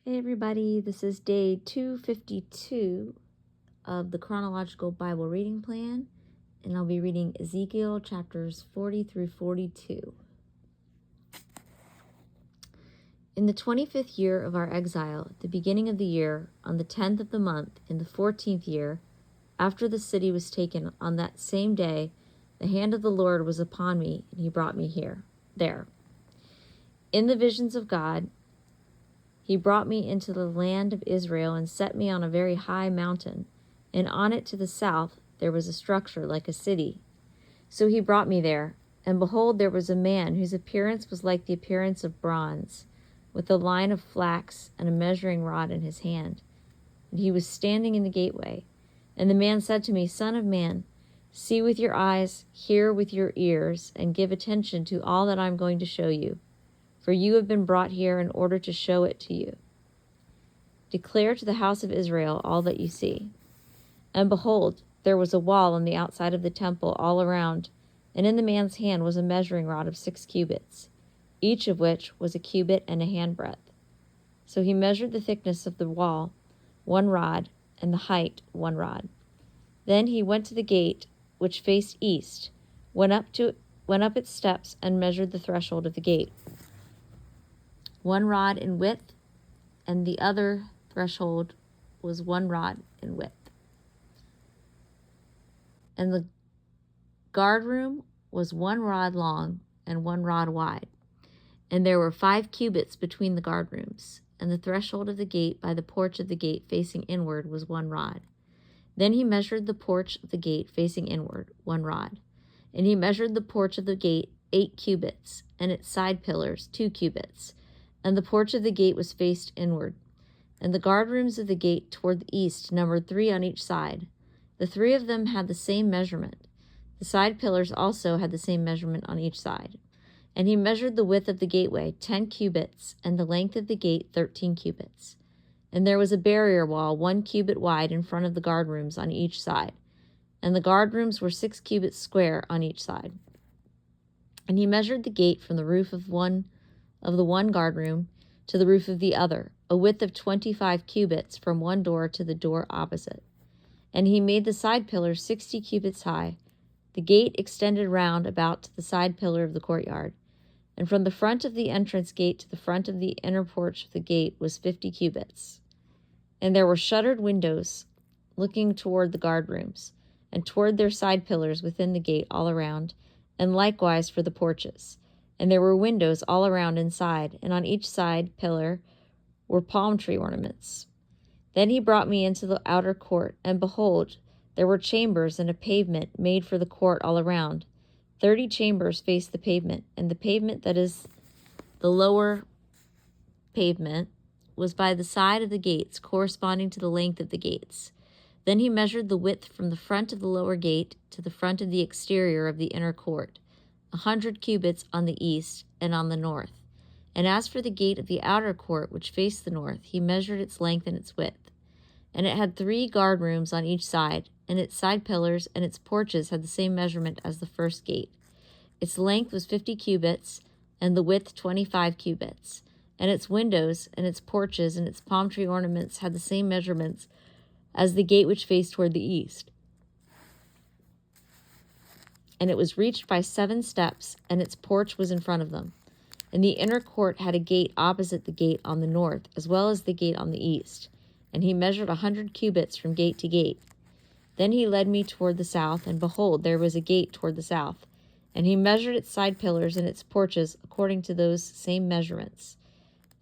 Hey everybody, this is day 252 of the Chronological Bible Reading Plan, and I'll be reading Ezekiel chapters 40 through 42. In the 25th year of our exile, at the beginning of the year, on the 10th of the month, in the 14th year, after the city was taken, on that same day, the hand of the Lord was upon me, and he brought me there. In the visions of God, he brought me into the land of Israel and set me on a very high mountain, and on it to the south there was a structure like a city. So he brought me there, and behold, there was a man whose appearance was like the appearance of bronze, with a line of flax and a measuring rod in his hand. And he was standing in the gateway. And the man said to me, Son of man, see with your eyes, hear with your ears, and give attention to all that I am going to show you. For you have been brought here in order to show it to you. Declare to the house of Israel all that you see. And behold, there was a wall on the outside of the temple all around, and in the man's hand was a measuring rod of 6 cubits, each of which was a cubit and a handbreadth. So he measured the thickness of the wall, 1 rod, and the height 1 rod. Then he went to the gate, which faced east, went up its steps, and measured the threshold of the gate, 1 rod in width, and the other threshold was 1 rod in width. And the guard room was 1 rod long and 1 rod wide. And there were 5 cubits between the guard rooms, and the threshold of the gate by the porch of the gate facing inward was 1 rod. Then he measured the porch of the gate facing inward, 1 rod. And he measured the porch of the gate 8 cubits, and its side pillars 2 cubits. And the porch of the gate was faced inward. And the guard rooms of the gate toward the east numbered 3 on each side. The 3 of them had the same measurement. The side pillars also had the same measurement on each side. And he measured the width of the gateway 10 cubits, and the length of the gate 13 cubits. And there was a barrier wall 1 cubit wide in front of the guard rooms on each side. And the guard rooms were 6 cubits square on each side. And he measured the gate from the roof of the one guard room to the roof of the other, a width of 25 cubits from one door to the door opposite. And he made the side pillars 60 cubits high. The gate extended round about to the side pillar of the courtyard. And from the front of the entrance gate to the front of the inner porch of the gate was 50 cubits. And there were shuttered windows looking toward the guard rooms, and toward their side pillars within the gate all around, and likewise for the porches. And there were windows all around inside, and on each side pillar were palm tree ornaments. Then he brought me into the outer court, and behold, there were chambers and a pavement made for the court all around. 30 chambers faced the pavement, and the pavement that is the lower pavement was by the side of the gates, corresponding to the length of the gates. Then he measured the width from the front of the lower gate to the front of the exterior of the inner court, 100 cubits on the east and on the north. And as for the gate of the outer court, which faced the north, he measured its length and its width. And it had 3 guard rooms on each side, and its side pillars and its porches had the same measurement as the first gate. Its length was 50 cubits, and the width 25 cubits. And its windows and its porches and its palm tree ornaments had the same measurements as the gate which faced toward the east. And it was reached by 7 steps, and its porch was in front of them. And the inner court had a gate opposite the gate on the north, as well as the gate on the east. And he measured 100 cubits from gate to gate. Then he led me toward the south, and behold, there was a gate toward the south. And he measured its side pillars and its porches according to those same measurements.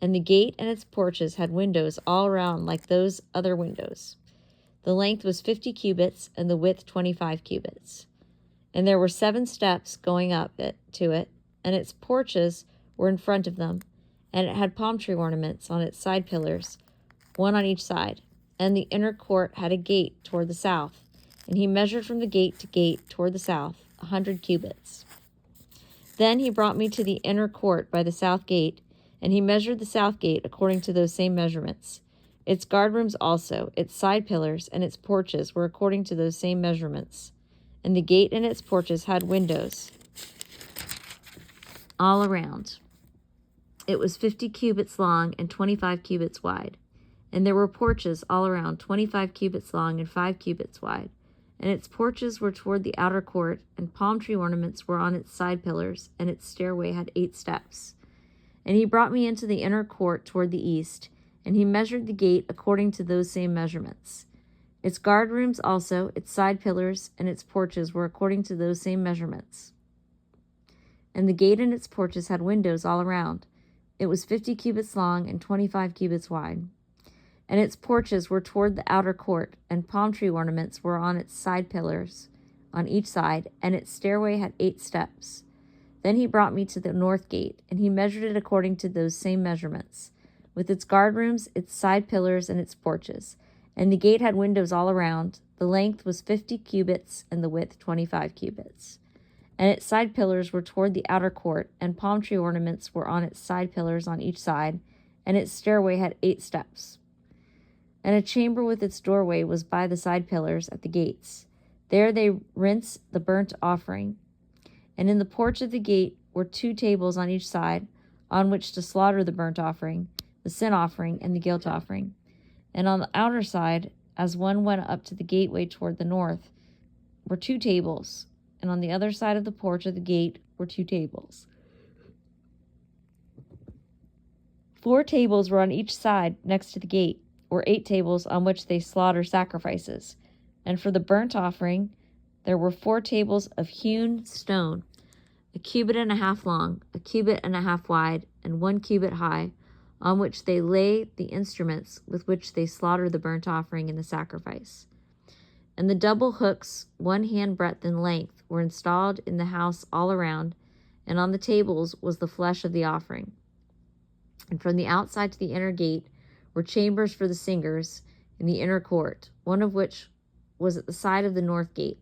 And the gate and its porches had windows all around like those other windows. The length was 50 cubits, and the width 25 cubits. And there were 7 steps going up to it, and its porches were in front of them, and it had palm tree ornaments on its side pillars, 1 on each side. And the inner court had a gate toward the south, and he measured from the gate to gate toward the south 100 cubits. Then he brought me to the inner court by the south gate, and he measured the south gate according to those same measurements. Its guard rooms also, its side pillars, and its porches were according to those same measurements. And the gate and its porches had windows all around. It was 50 cubits long and 25 cubits wide. And there were porches all around, 25 cubits long and 5 cubits wide. And its porches were toward the outer court, and palm tree ornaments were on its side pillars, and its stairway had 8 steps. And he brought me into the inner court toward the east, and he measured the gate according to those same measurements. Its guard rooms also, its side pillars, and its porches were according to those same measurements. And the gate and its porches had windows all around. It was 50 cubits long and 25 cubits wide. And its porches were toward the outer court, and palm tree ornaments were on its side pillars on each side, and its stairway had 8 steps. Then he brought me to the north gate, and he measured it according to those same measurements, with its guard rooms, its side pillars, and its porches. And the gate had windows all around. The length was 50 cubits, and the width 25 cubits. And its side pillars were toward the outer court, and palm tree ornaments were on its side pillars on each side, and its stairway had 8 steps. And a chamber with its doorway was by the side pillars at the gates. There they rinsed the burnt offering. And in the porch of the gate were 2 tables on each side, on which to slaughter the burnt offering, the sin offering, and the guilt offering. And on the outer side, as one went up to the gateway toward the north, were 2 tables, and on the other side of the porch of the gate were 2 tables. 4 tables were on each side next to the gate, or 8 tables on which they slaughter sacrifices. And for the burnt offering, there were 4 tables of hewn stone, 1.5 cubits long, 1.5 cubits wide, and 1 cubit high, on which they lay the instruments with which they slaughter the burnt offering and the sacrifice. And the double hooks, 1 handbreadth in length, were installed in the house all around, and on the tables was the flesh of the offering. And from the outside to the inner gate were chambers for the singers in the inner court, one of which was at the side of the north gate,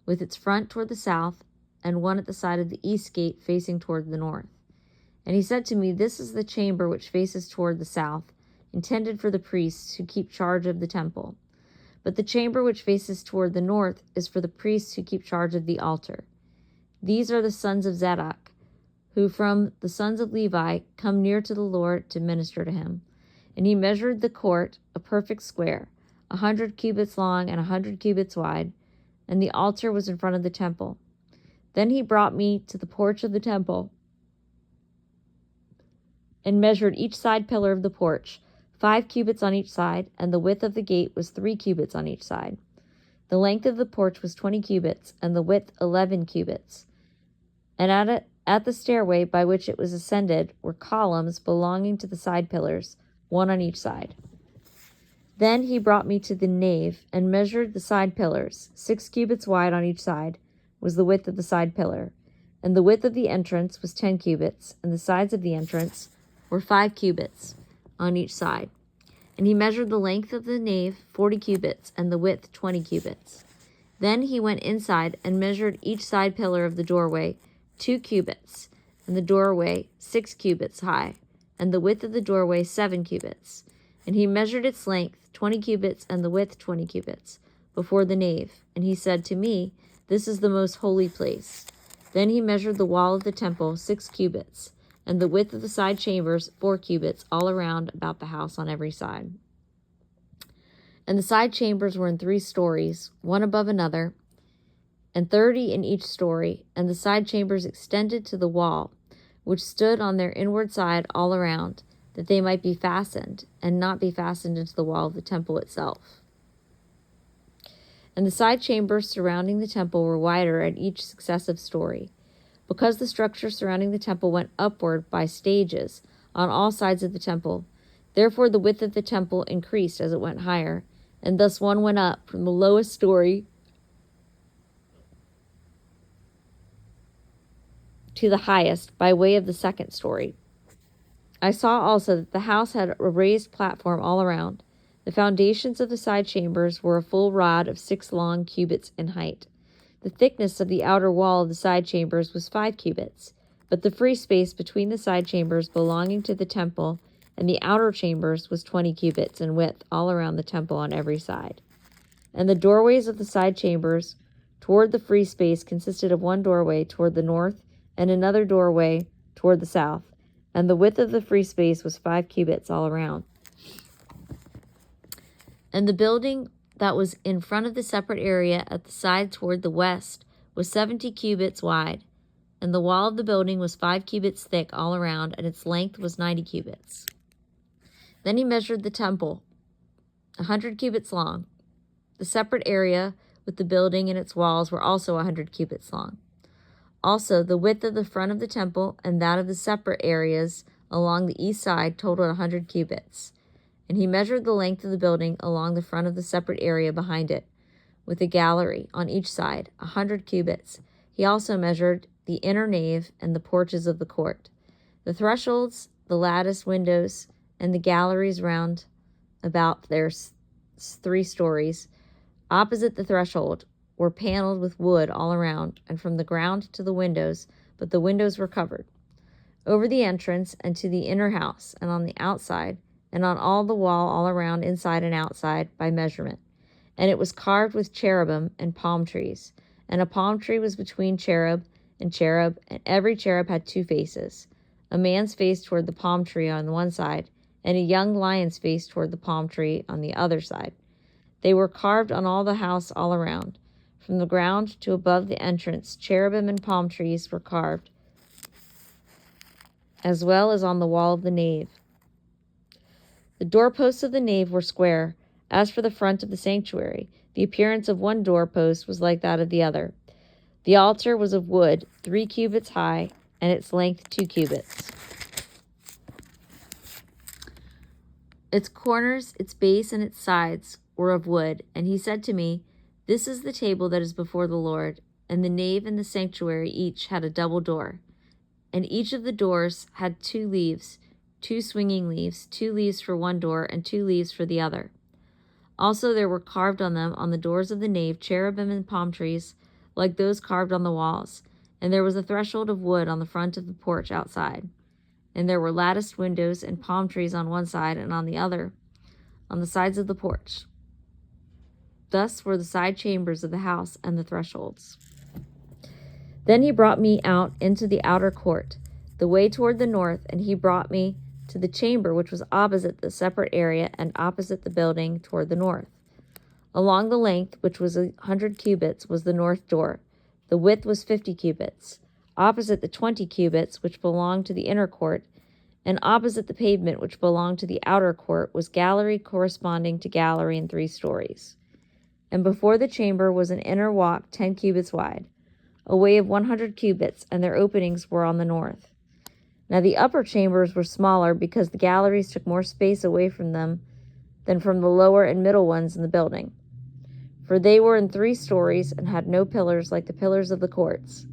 with its front toward the south, and one at the side of the east gate facing toward the north. And he said to me, "This is the chamber which faces toward the south, intended for the priests who keep charge of the temple. But the chamber which faces toward the north is for the priests who keep charge of the altar. These are the sons of Zadok, who from the sons of Levi come near to the Lord to minister to him." And he measured the court, a perfect square, 100 cubits long and 100 cubits wide, and the altar was in front of the temple. Then he brought me to the porch of the temple, and measured each side pillar of the porch, 5 cubits on each side, and the width of the gate was 3 cubits on each side. The length of the porch was 20 cubits, and the width 11 cubits. And at the stairway by which it was ascended were columns belonging to the side pillars, 1 on each side. Then he brought me to the nave, and measured the side pillars. 6 cubits wide on each side was the width of the side pillar, and the width of the entrance was 10 cubits, and the sides of the entrance were 5 cubits on each side. And he measured the length of the nave 40 cubits, and the width 20 cubits. Then he went inside and measured each side pillar of the doorway 2 cubits, and the doorway 6 cubits high, and the width of the doorway 7 cubits. And he measured its length 20 cubits, and the width 20 cubits, before the nave. And he said to me, "This is the most holy place." Then he measured the wall of the temple 6 cubits, and the width of the side chambers 4 cubits, all around about the house on every side. And the side chambers were in 3 stories, one above another, and 30 in each story, and the side chambers extended to the wall, which stood on their inward side all around, that they might be fastened, and not be fastened into the wall of the temple itself. And the side chambers surrounding the temple were wider at each successive story, because the structure surrounding the temple went upward by stages on all sides of the temple. Therefore the width of the temple increased as it went higher, and thus one went up from the lowest story to the highest by way of the second story. I saw also that the house had a raised platform all around. The foundations of the side chambers were a full rod of 6 long cubits in height. The thickness of the outer wall of the side chambers was 5 cubits, but the free space between the side chambers belonging to the temple and the outer chambers was 20 cubits in width all around the temple on every side. And the doorways of the side chambers toward the free space consisted of one doorway toward the north and another doorway toward the south, and the width of the free space was 5 cubits all around. And the building that was in front of the separate area at the side toward the west was 70 cubits wide, and the wall of the building was 5 cubits thick all around, and its length was 90 cubits. Then he measured the temple, 100 cubits long. The separate area with the building and its walls were also 100 cubits long. Also, the width of the front of the temple and that of the separate areas along the east side totaled 100 cubits. And he measured the length of the building along the front of the separate area behind it, with a gallery on each side, 100 cubits. He also measured the inner nave and the porches of the court, the thresholds, the lattice windows, and the galleries round about their 3 stories. Opposite the threshold were paneled with wood all around, and from the ground to the windows, but the windows were covered. Over the entrance and to the inner house, and on the outside, and on all the wall all around, inside and outside, by measurement. And it was carved with cherubim and palm trees. And a palm tree was between cherub, and every cherub had 2 faces, a man's face toward the palm tree on one side, and a young lion's face toward the palm tree on the other side. They were carved on all the house all around. From the ground to above the entrance, cherubim and palm trees were carved, as well as on the wall of the nave. The doorposts of the nave were square. As for the front of the sanctuary, the appearance of one doorpost was like that of the other. The altar was of wood, 3 cubits high, and its length 2 cubits. Its corners, its base, and its sides were of wood. And he said to me, "This is the table that is before the Lord." And the nave and the sanctuary each had a double door. And each of the doors had 2 leaves, 2 swinging leaves, 2 leaves for one door, and 2 leaves for the other. Also there were carved on them, on the doors of the nave, cherubim and palm trees, like those carved on the walls. And there was a threshold of wood on the front of the porch outside. And there were latticed windows and palm trees on one side and on the other, on the sides of the porch. Thus were the side chambers of the house and the thresholds. Then he brought me out into the outer court, the way toward the north, and he brought me to the chamber which was opposite the separate area and opposite the building toward the north. Along the length, which was 100 cubits, was the north door. The width was 50 cubits. Opposite the 20 cubits, which belonged to the inner court, and opposite the pavement, which belonged to the outer court, was gallery corresponding to gallery in 3 stories. And before the chamber was an inner walk 10 cubits wide, a way of 100 cubits, and their openings were on the north. Now the upper chambers were smaller, because the galleries took more space away from them than from the lower and middle ones in the building. For they were in 3 stories and had no pillars like the pillars of the courts.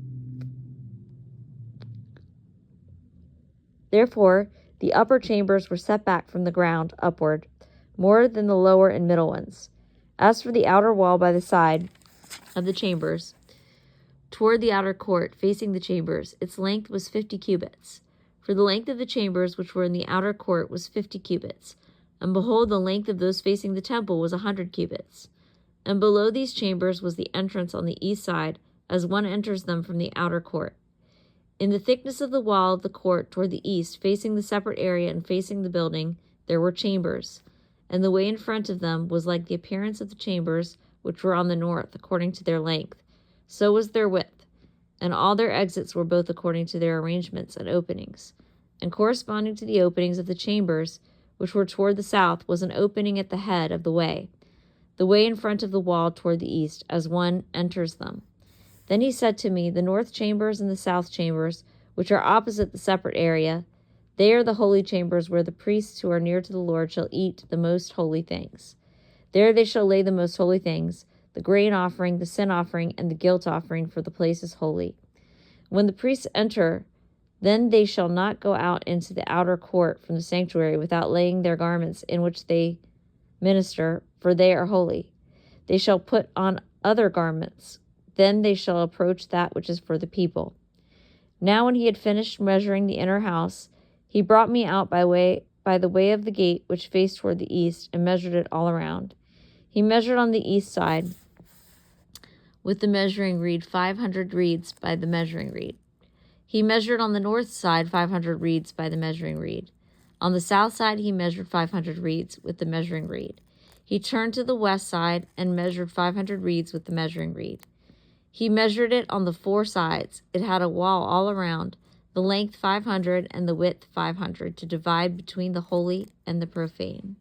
Therefore, the upper chambers were set back from the ground upward, more than the lower and middle ones. As for the outer wall by the side of the chambers, toward the outer court, facing the chambers, its length was 50 cubits. For the length of the chambers which were in the outer court was 50 cubits. And behold, the length of those facing the temple was 100 cubits. And below these chambers was the entrance on the east side, as one enters them from the outer court. In the thickness of the wall of the court toward the east, facing the separate area and facing the building, there were chambers. And the way in front of them was like the appearance of the chambers which were on the north, according to their length. So was their width. And all their exits were both according to their arrangements and openings. And corresponding to the openings of the chambers, which were toward the south, was an opening at the head of the way in front of the wall toward the east, as one enters them. Then he said to me, "The north chambers and the south chambers, which are opposite the separate area, they are the holy chambers where the priests who are near to the Lord shall eat the most holy things. There they shall lay the most holy things, the grain offering, the sin offering, and the guilt offering, for the place is holy. When the priests enter, then they shall not go out into the outer court from the sanctuary without laying their garments in which they minister, for they are holy. They shall put on other garments. Then they shall approach that which is for the people." Now when he had finished measuring the inner house, he brought me out by the way of the gate which faced toward the east, and measured it all around. He measured on the east side with the measuring reed 500 reeds by the measuring reed. He measured on the north side 500 reeds by the measuring reed. On the south side he measured 500 reeds with the measuring reed. He turned to the west side and measured 500 reeds with the measuring reed. He measured it on the four sides. It had a wall all around, the length 500 and the width 500, to divide between the holy and the profane.